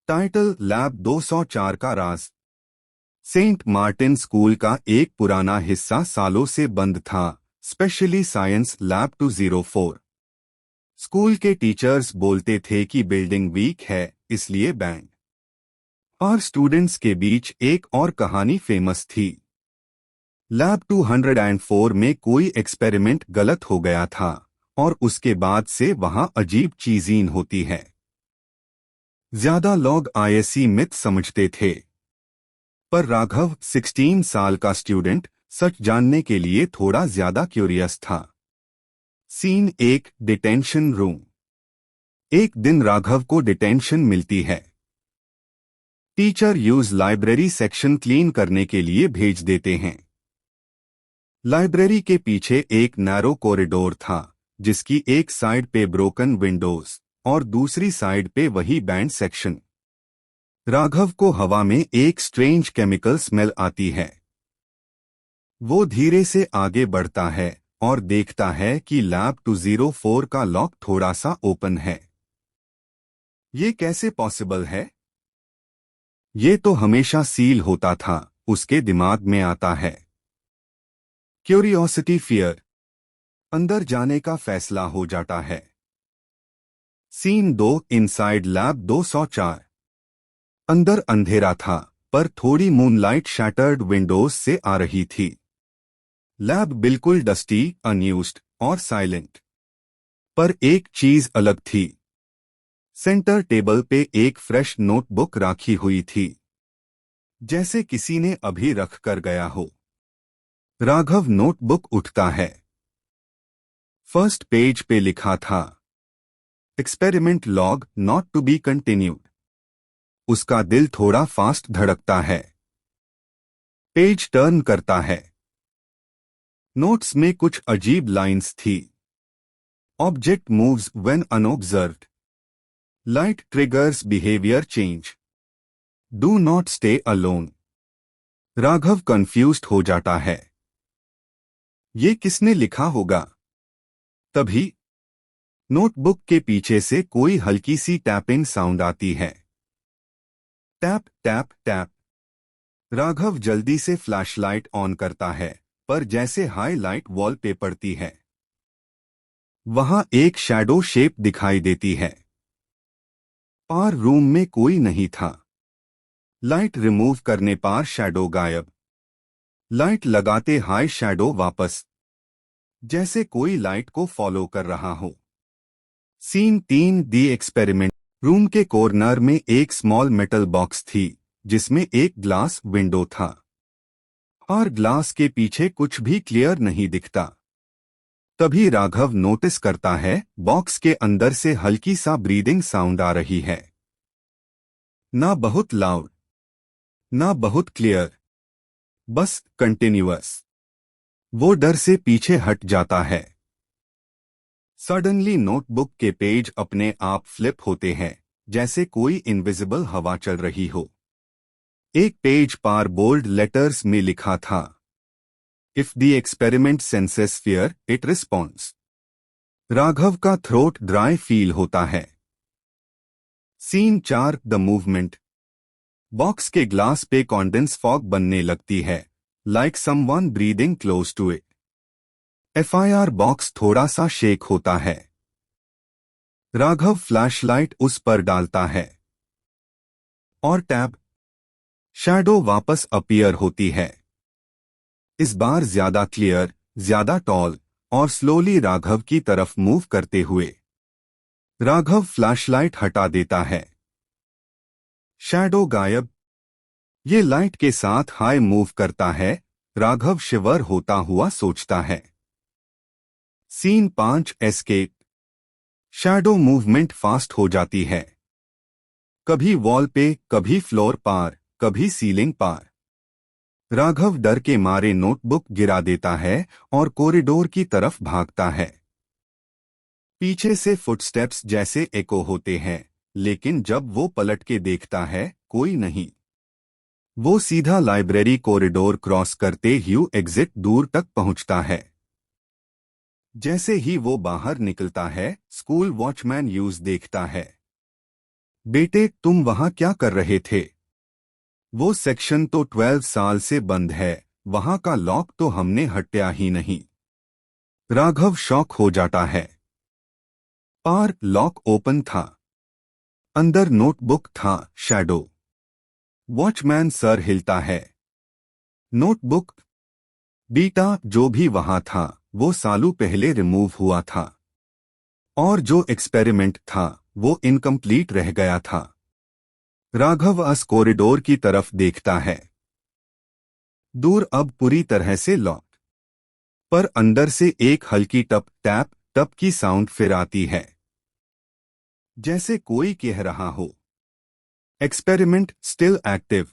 Title lab 204 का राज। Saint Martin school का एक पुराना हिस्सा सालों से बंद था, स्पेशली साइंस लैब 204। स्कूल के टीचर्स बोलते थे कि बिल्डिंग वीक है, इसलिए बैन। और स्टूडेंट्स के बीच एक और कहानी फेमस थी। लैब 204 में कोई एक्सपेरिमेंट गलत हो गया था और उसके बाद से वहां अजीब चीजें होती है। ज्यादा लोग आईएससी मिथ समझते थे, पर राघव 16 साल का स्टूडेंट सच जानने के लिए थोड़ा ज्यादा क्यूरियस था। Scene 1, detention room. एक दिन राघव को डिटेंशन मिलती है। टीचर यूज लाइब्रेरी सेक्शन क्लीन करने के लिए भेज देते हैं। लाइब्रेरी के पीछे एक नैरो कॉरिडोर था, जिसकी एक साइड पे ब्रोकन विंडोज और दूसरी साइड पे वही बैंड सेक्शन। राघव को हवा में एक स्ट्रेंज केमिकल स्मेल आती है। वो धीरे से आगे बढ़ता है और देखता है कि लैब 204 का लॉक थोड़ा सा ओपन है। ये कैसे पॉसिबल है? ये तो हमेशा सील होता था, उसके दिमाग में आता है। Curiosity fear. अंदर जाने का फैसला हो जाता है। Scene 2, inside lab 204। अंदर अंधेरा था, पर थोड़ी मूनलाइट शैटर्ड विंडोज से आ रही थी। लैब बिल्कुल डस्टी, अनयूज्ड और साइलेंट। पर एक चीज अलग थी। सेंटर टेबल पे एक फ्रेश नोटबुक रखी हुई थी, जैसे किसी ने अभी रख कर गया हो। राघव नोटबुक उठता है। फर्स्ट पेज पे लिखा था, experiment log not to be continued. उसका दिल थोड़ा फास्ट धड़कता है। पेज टर्न करता है। नोट्स में कुछ अजीब लाइंस थी। Object moves when unobserved. Light triggers behaviour change. Do not stay alone. Raghav confused हो जाता है। ये किसने लिखा होगा? तभी नोटबुक के पीछे से कोई हल्की सी टैपिंग साउंड आती है। Tap tap tap. राघव जल्दी से फ्लैशलाइट ऑन करता है, पर जैसे हाईलाइट वॉल पे पड़ती है, वहां एक शैडो शेप दिखाई देती है। पर रूम में कोई नहीं था। लाइट रिमूव करने पर शैडो गायब। लाइट लगाते हाई शैडो वापस, जैसे कोई लाइट को फॉलो कर रहा हो। Scene 3, the experiment. रूम के कॉर्नर में एक स्मॉल मेटल बॉक्स थी, जिसमें एक ग्लास विंडो था, और ग्लास के पीछे कुछ भी क्लियर नहीं दिखता। तभी राघव नोटिस करता है, बॉक्स के अंदर से हल्की सा ब्रीदिंग साउंड आ रही है। ना बहुत लाउड, ना बहुत क्लियर, बस कंटिन्यूअस। वो डर से पीछे हट जाता है। सडनली नोटबुक के पेज अपने आप फ्लिप होते हैं, जैसे कोई इनविजिबल हवा चल रही हो। एक पेज पर बोल्ड लेटर्स में लिखा था, if the experiment senses fear it responds. Raghav का थ्रोट ड्राई फील होता है। Scene 4, the movement. बॉक्स के ग्लास पे कॉन्डेंस फॉग बनने लगती है, like someone breathing close to it. एफआईआर बॉक्स थोड़ा सा शेक होता है। राघव फ्लैशलाइट उस पर डालता है, और टैब शैडो वापस अपीयर होती है। इस बार ज्यादा क्लियर, ज्यादा टॉल और स्लोली राघव की तरफ मूव करते हुए। राघव फ्लैशलाइट हटा देता है। शैडो गायब। ये लाइट के साथ हाई मूव करता है। राघव शिवर होता हुआ सोचता है। Scene 5, escape. Shadow movement fast हो जाती है, कभी वॉल पे, कभी फ्लोर पार, कभी सीलिंग पार। राघव डर के मारे नोटबुक गिरा देता है और कॉरिडोर की तरफ भागता है। पीछे से फुटस्टेप्स जैसे एको होते हैं, लेकिन जब वो पलट के देखता है, कोई नहीं। वो सीधा लाइब्रेरी कॉरिडोर क्रॉस करते ही एग्जिट दूर तक पहुंचता है। जैसे ही वो बाहर निकलता है, स्कूल वॉचमैन यूज देखता है। बेटे तुम वहां क्या कर रहे थे? वो सेक्शन तो 12 साल से बंद है, वहां का लॉक तो हमने हटाया ही नहीं। राघव शॉक हो जाता है। और लॉक ओपन था। अंदर नोटबुक था। शैडो। वॉचमैन सर हिलता है। नोटबुक? बीटा जो भी वहां था वो सालों पहले रिमूव हुआ था। और जो एक्सपेरिमेंट था वो इनकम्प्लीट रह गया था। राघव अस कॉरिडोर की तरफ देखता है। दूर अब पूरी तरह से लॉक। पर अंदर से एक हल्की टप टैप टप की साउंड फिर आती है। जैसे कोई कह रहा हो, एक्सपेरिमेंट स्टिल एक्टिव।